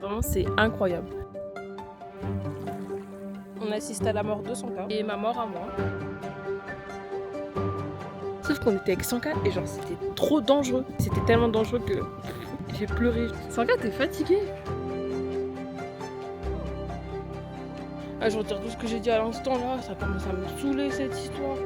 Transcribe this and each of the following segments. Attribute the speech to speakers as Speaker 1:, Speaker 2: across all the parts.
Speaker 1: Vraiment, c'est incroyable. On assiste à la mort de Sanka et ma mort à moi. Sauf qu'on était avec Sanka et genre c'était trop dangereux. C'était tellement dangereux que j'ai pleuré. Sanka, t'es fatiguée? Ah, je retire tout ce que j'ai dit à l'instant là, ça commence à me saouler cette histoire.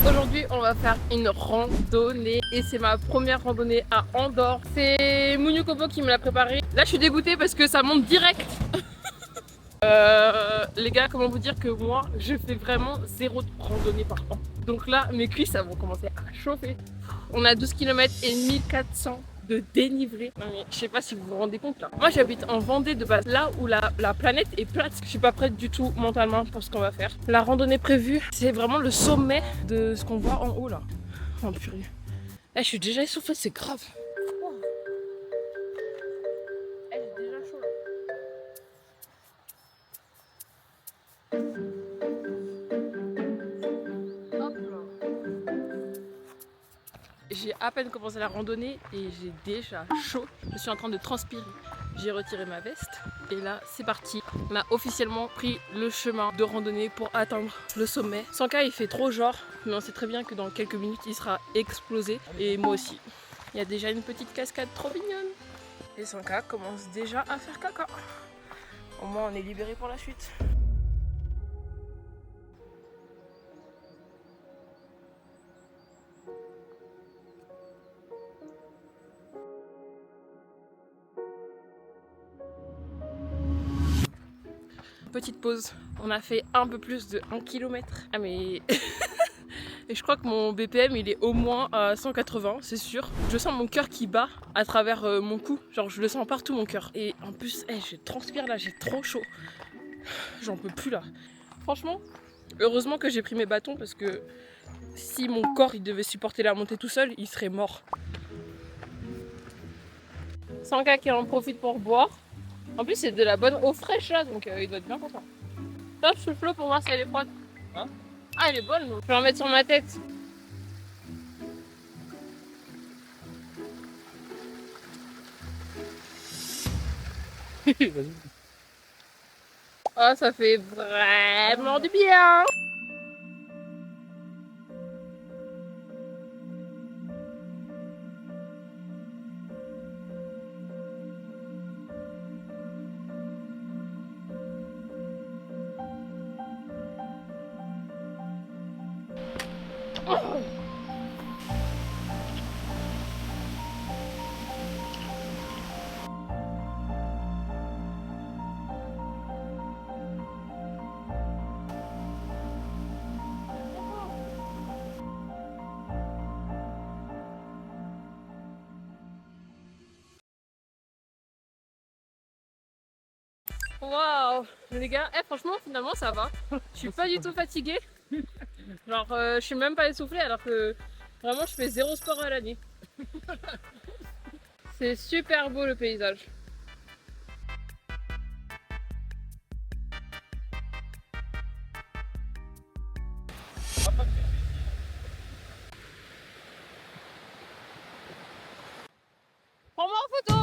Speaker 1: Aujourd'hui, on va faire une randonnée et c'est ma première randonnée à Andorre. C'est Mouniou Kopo qui me l'a préparé. Là, je suis dégoûtée parce que ça monte direct. Les gars, comment vous dire que moi, je fais vraiment 0 randonnée par an. Donc là, mes cuisses, ça vont commencer à chauffer. On a 12 km et 1400 de dénivelé. Non mais je sais pas si vous vous rendez compte là. Moi j'habite en Vendée de base, là où la planète est plate. Je suis pas prête du tout mentalement pour ce qu'on va faire. La randonnée prévue, c'est vraiment le sommet de ce qu'on voit en haut là. Oh purée. Je suis déjà essoufflée, c'est grave. J'ai déjà chaud là. J'ai à peine commencé la randonnée et j'ai déjà chaud. Je suis en train de transpirer. J'ai retiré ma veste et là c'est parti. On a officiellement pris le chemin de randonnée pour atteindre le sommet. Sanka il fait trop genre, mais on sait très bien que dans quelques minutes il sera explosé et moi aussi. Il y a déjà une petite cascade trop mignonne. Et Sanka commence déjà à faire caca. Au moins on est libéré pour la suite. Petite pause, on a fait un peu plus de 1 km. Ah mais... Et je crois que mon BPM il est au moins à 180, c'est sûr. Je sens mon cœur qui bat à travers mon cou. Genre je le sens partout mon cœur. Et en plus, je transpire là, j'ai trop chaud. J'en peux plus là. Franchement, heureusement que j'ai pris mes bâtons parce que si mon corps il devait supporter la montée tout seul, il serait mort. Sanka qui en profite pour boire. En plus c'est de la bonne eau fraîche là, donc il doit être bien content. Top, souffle pour voir si elle est froide. Hein? Ah elle est bonne l'eau. Je vais en mettre sur ma tête. Oh ça fait vraiment du bien. Waouh les gars, franchement finalement ça va. Je suis pas du tout fatiguée. Genre je suis même pas essoufflée alors que vraiment je fais 0 sport à l'année. C'est super beau le paysage. Prends-moi en photo.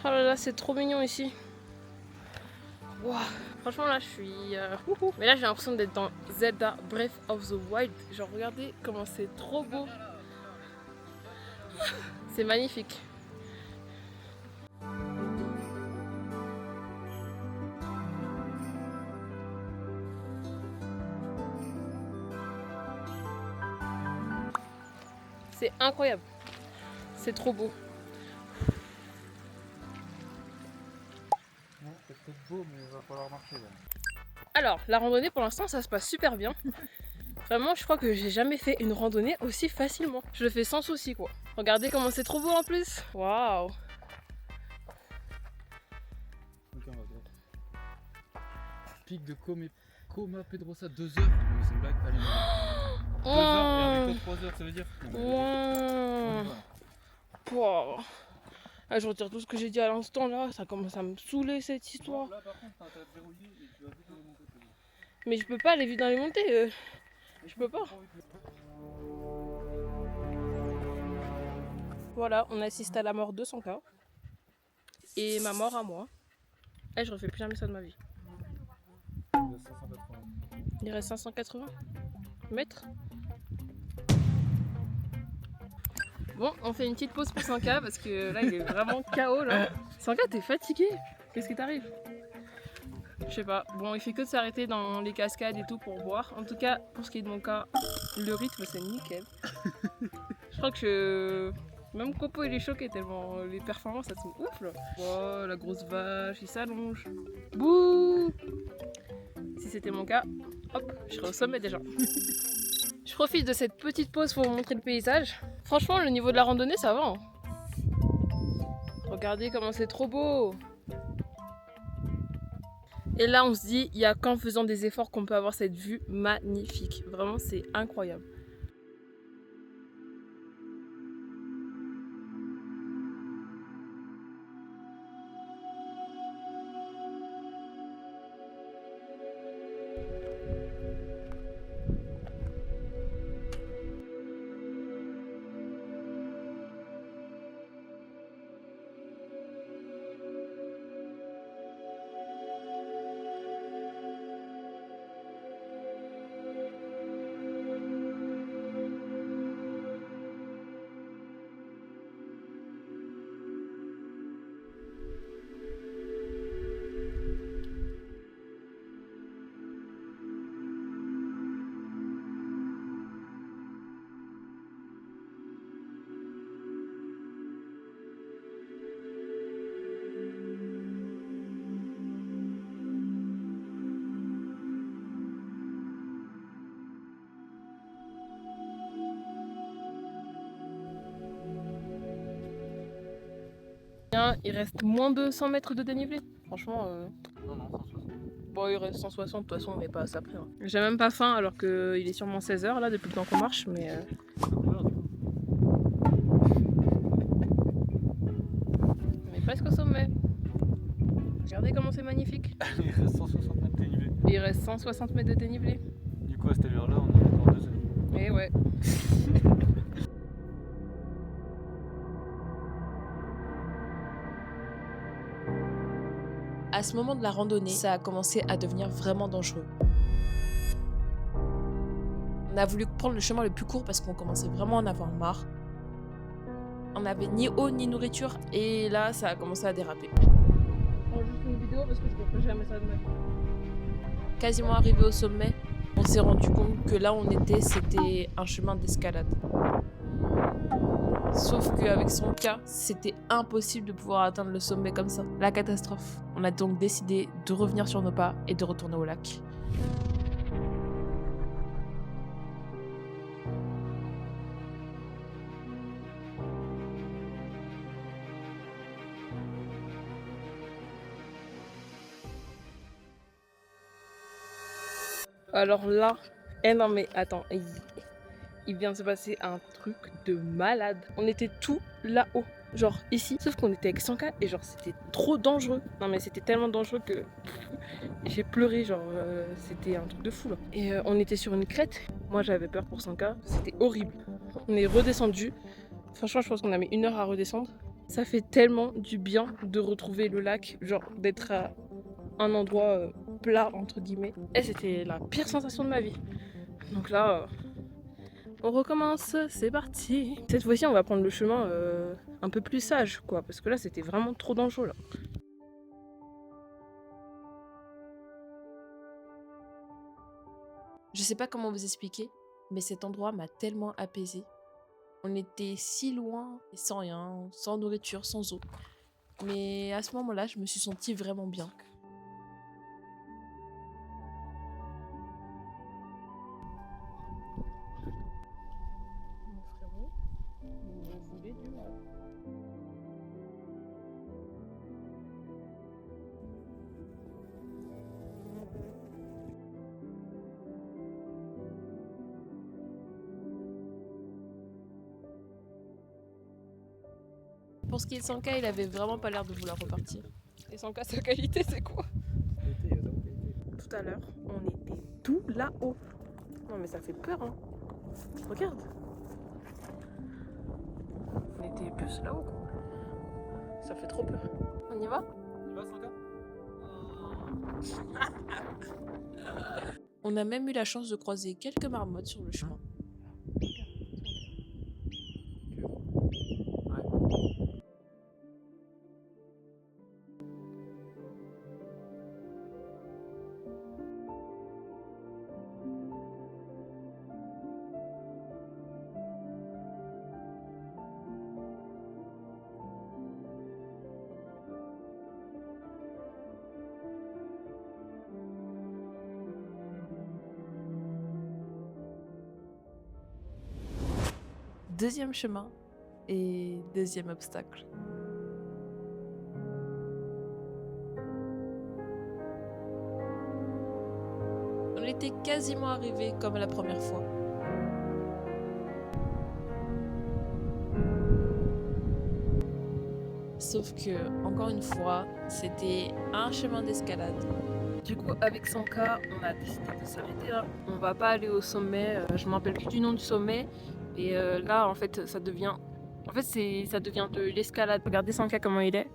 Speaker 1: Oh là là, c'est trop mignon ici. Wow. Franchement là je suis... Mais là j'ai l'impression d'être dans Zelda Breath of the Wild. Genre regardez comment c'est trop beau. C'est magnifique. C'est incroyable. C'est trop beau.
Speaker 2: C'est peut-être beau, mais il va falloir marcher là.
Speaker 1: Alors, la randonnée pour l'instant ça se passe super bien. Vraiment, je crois que j'ai jamais fait une randonnée aussi facilement. Je le fais sans souci quoi. Regardez comment c'est trop beau en plus. Waouh.
Speaker 2: Ok, on va droit. Pic de Coma Pedrosa, 2 heures. Mais c'est une blague, allez. 2 heures et avec toi 3 heures, ça veut dire.
Speaker 1: Wow. Wow. Ah, je retire tout ce que j'ai dit à l'instant là, ça commence à me saouler cette histoire.
Speaker 2: Là par contre, t'as verrouillé et tu vas vite dans les montées.
Speaker 1: Mais je peux pas aller vite dans les montées, je peux pas. Voilà, on assiste à la mort de son cas. Et ma mort à moi. Eh, je refais plus jamais ça de ma vie. Il reste 580 mètres. Bon, on fait une petite pause pour 100K parce que là il est vraiment KO là. 100K, t'es fatigué? Qu'est-ce qui t'arrive? Je sais pas. Bon, il fait que de s'arrêter dans les cascades et tout pour boire. En tout cas, pour ce qui est de mon cas, le rythme c'est nickel. Je crois que même Copo il est choqué tellement les performances elles sont ouf là. Oh, la grosse vache, il s'allonge. Bouh! Si c'était mon cas, hop, je serais au sommet déjà. Je profite de cette petite pause pour vous montrer le paysage. Franchement, le niveau de la randonnée, ça va. Hein. Regardez comment c'est trop beau. Et là, on se dit, il n'y a qu'en faisant des efforts qu'on peut avoir cette vue magnifique. Vraiment, c'est incroyable. Il reste moins de 100 mètres de dénivelé. Franchement,
Speaker 2: Non, 160.
Speaker 1: bon, il reste 160, de toute façon, on n'est pas à ça près. Hein. J'ai même pas faim alors qu'il est sûrement 16h là depuis le temps qu'on marche, mais. On est presque au sommet. Regardez comment c'est magnifique.
Speaker 2: Il reste 160 mètres de dénivelé.
Speaker 1: Il reste 160 mètres de dénivelé.
Speaker 2: Du coup, à cette allure-là, on est dans 2 heures.
Speaker 1: Et ouais.
Speaker 3: À ce moment de la randonnée, ça a commencé à devenir vraiment dangereux. On a voulu prendre le chemin le plus court parce qu'on commençait vraiment à en avoir marre. On n'avait ni eau ni nourriture et là, ça a commencé à déraper.
Speaker 1: On juste une vidéo parce que je ne ferai jamais ça de ma vie.
Speaker 3: Quasiment arrivé au sommet, on s'est rendu compte que là où on était, c'était un chemin d'escalade. Sauf qu'avec son cas, c'était impossible de pouvoir atteindre le sommet comme ça. La catastrophe. On a donc décidé de revenir sur nos pas et de retourner au lac.
Speaker 1: Alors là, non mais attends, il vient de se passer un truc de malade. On était tout là-haut, genre ici, sauf qu'on était avec 100K et genre c'était trop dangereux. Non mais c'était tellement dangereux que j'ai pleuré, genre c'était un truc de fou là. Et on était sur une crête, moi j'avais peur pour 100K, c'était horrible. On est redescendu, franchement je pense qu'on a mis 1 heure à redescendre. Ça fait tellement du bien de retrouver le lac, genre d'être à un endroit plat entre guillemets. Et c'était la pire sensation de ma vie. Donc là, on recommence, c'est parti. Cette fois-ci, on va prendre le chemin un peu plus sage, quoi, parce que là, c'était vraiment trop dangereux là.
Speaker 3: Je sais pas comment vous expliquer, mais cet endroit m'a tellement apaisée. On était si loin, sans rien, sans nourriture, sans eau. Mais à ce moment-là, je me suis sentie vraiment bien.
Speaker 1: Mon frérot, vous voulez du mal.
Speaker 3: Pour pour ce qui est de Sanka, il avait vraiment pas l'air de vouloir repartir.
Speaker 1: Et sans cas, sa qualité, c'est quoi? Tout à l'heure, on était tout là-haut. Non mais ça fait peur, hein. Regarde. On était plus là-haut, quoi. Ça fait trop peur. On y va?
Speaker 2: Il va, Sanka?
Speaker 3: On a même eu la chance de croiser quelques marmottes sur le chemin. Deuxième chemin et deuxième obstacle. On était quasiment arrivés comme la première fois. Sauf que, encore une fois, c'était un chemin d'escalade.
Speaker 1: Du coup, avec Sanka, on a décidé de s'arrêter là. On va pas aller au sommet. Je me rappelle plus du nom du sommet. Et là, en fait, ça devient de l'escalade. Regardez Sanka comment il est.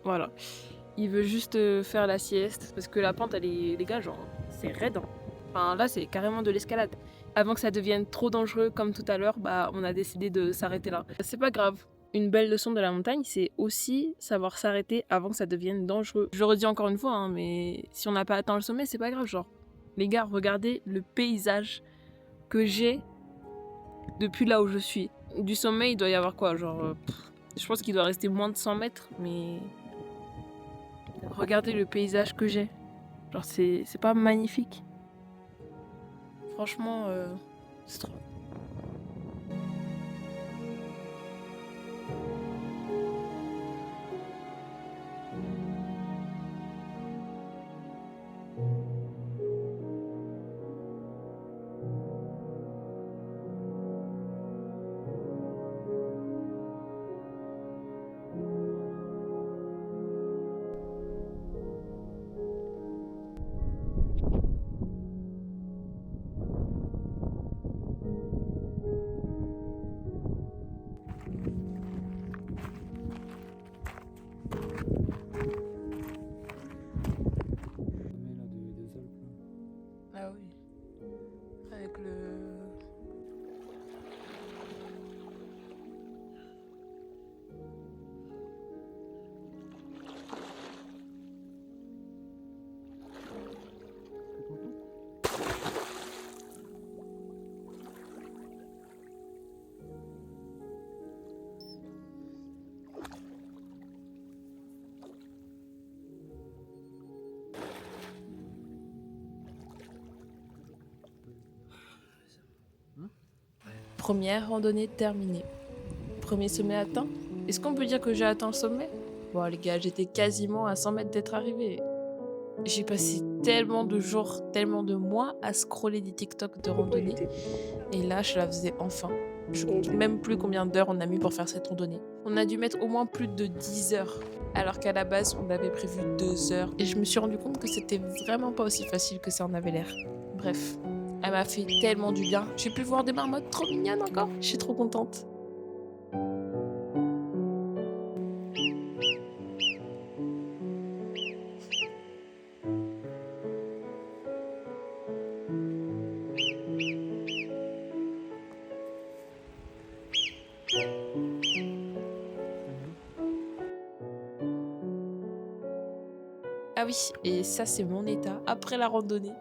Speaker 1: Voilà. Il veut juste faire la sieste parce que la pente, elle est, les gars, genre, c'est raide, hein. Enfin, là, c'est carrément de l'escalade. Avant que ça devienne trop dangereux comme tout à l'heure, bah, on a décidé de s'arrêter là. C'est pas grave. Une belle leçon de la montagne, c'est aussi savoir s'arrêter avant que ça devienne dangereux. Je le redis encore une fois, hein, mais si on n'a pas atteint le sommet, c'est pas grave. Genre, les gars, regardez le paysage que j'ai depuis là où je suis. Du sommet, il doit y avoir quoi? Genre, je pense qu'il doit rester moins de 100 mètres, mais regardez le paysage que j'ai. Genre, c'est pas magnifique? Franchement, c'est trop. Ah oui. Avec le... Première randonnée terminée. Premier sommet atteint. Est-ce qu'on peut dire que j'ai atteint le sommet? Bon les gars, j'étais quasiment à 100 mètres d'être arrivée. J'ai passé tellement de jours, tellement de mois à scroller des TikTok de randonnée. Et là, je la faisais enfin. Je compte même plus combien d'heures on a mis pour faire cette randonnée. On a dû mettre au moins plus de 10 heures. Alors qu'à la base, on avait prévu 2 heures. Et je me suis rendu compte que c'était vraiment pas aussi facile que ça en avait l'air. Bref, elle m'a fait tellement du bien. J'ai pu voir des marmottes trop mignonnes encore. Je suis trop contente. Ah oui, et ça c'est mon état après la randonnée.